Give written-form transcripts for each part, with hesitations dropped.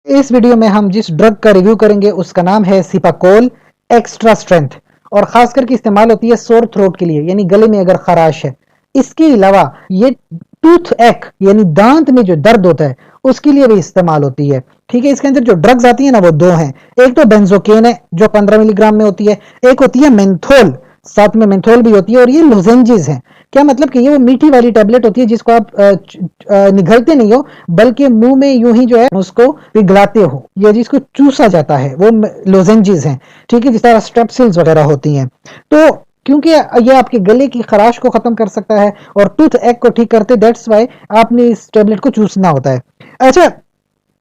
इस वीडियो में हम जिस ड्रग का रिव्यू करेंगे उसका नाम है सिपाकोल एक्स्ट्रा स्ट्रेंथ और खास करके इस्तेमाल होती है सोर थ्रोट के लिए, यानी गले में अगर खराश है। इसके अलावा ये टूथ एक यानी दांत में जो दर्द होता है उसके लिए भी इस्तेमाल होती है। ठीक है, इसके अंदर जो ड्रग्स आती है ना वो दो हैं। एक तो बेंजोकेन है जो 15 मिलीग्राम में होती है, एक होती है मेंथोल, साथ में मेंथोल भी होती है और ये लोजेंजेस हैं। क्या मतलब कि ये वो मीठी वाली टैबलेट होती है जिसको आप निगलते नहीं हो बल्कि मुंह में यूं ही जो है उसको पिघलाते हो या जिसको चूसा जाता है, वो लोजेंजेस हैं। ठीक है, जिस तरह स्ट्रेप्सिल्स वगैरह होती हैं। तो क्योंकि ये आपके गले की खराश को खत्म कर सकता है और टूथ एक को ठीक करते, दैट्स वाई आपने इस टैबलेट को चूसना होता है। अच्छा,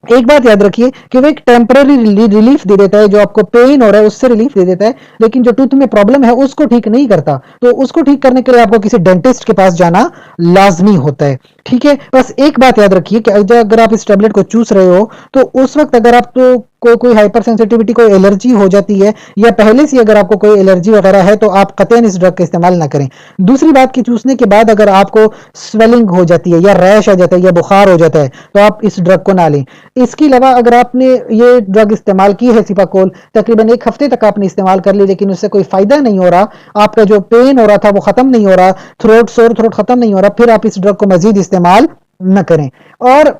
एक बात याद रखिए कि वो एक टेम्पररी रिलीफ दे देता है, जो आपको पेन हो रहा है उससे रिलीफ दे देता है, लेकिन जो टूथ में प्रॉब्लम है उसको ठीक नहीं करता। तो उसको ठीक करने के लिए आपको किसी डेंटिस्ट के पास जाना लाजमी होता है। ठीक है, बस एक बात याद रखिए कि अगर आप इस टेबलेट को चूस रहे हो तो उस वक्त अगर आप तो कोई हाइपर सेंसिटिविटी, कोई एलर्जी हो जाती है या पहले से अगर आपको कोई एलर्जी वगैरह है तो आप कतई इस ड्रग का इस्तेमाल ना करें। दूसरी बात कि चूसने के बाद अगर आपको स्वेलिंग हो जाती है या रैश आ जाता है या बुखार हो जाता है तो आप इस ड्रग को ना लें। इसके अलावा अगर आपने ये ड्रग इस्तेमाल की है सिपाकोल, तकरीबन एक हफ्ते तक आपने इस्तेमाल कर ली लेकिन उससे कोई फायदा नहीं हो रहा, आपका जो पेन हो रहा था वो खत्म नहीं हो रहा, सोर थ्रोट खत्म नहीं हो रहा, फिर आप इस ड्रग को मजीद इस्तेमाल न करें। और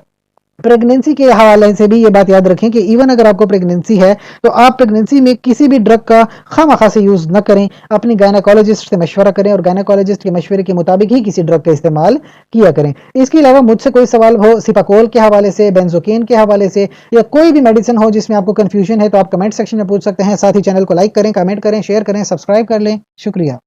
प्रेगनेंसी के हवाले से भी ये बात याद रखें कि इवन अगर आपको प्रेगनेंसी है तो आप प्रेगनेंसी में किसी भी ड्रग का खामखा से यूज़ न करें। अपनी गायनाकोलॉजिस्ट से मशवरा करें और गायनाकोलॉजिस्ट के मशवरे के मुताबिक ही किसी ड्रग का इस्तेमाल किया करें। इसके अलावा मुझसे कोई सवाल हो सिपाकोल के हवाले से, बेंजोकेन के हवाले से या कोई भी मेडिसिन हो जिसमें आपको कन्फ्यूजन है तो आप कमेंट सेक्शन में पूछ सकते हैं। साथ ही चैनल को लाइक करें, कमेंट करें, शेयर करें, सब्सक्राइब कर लें। शुक्रिया।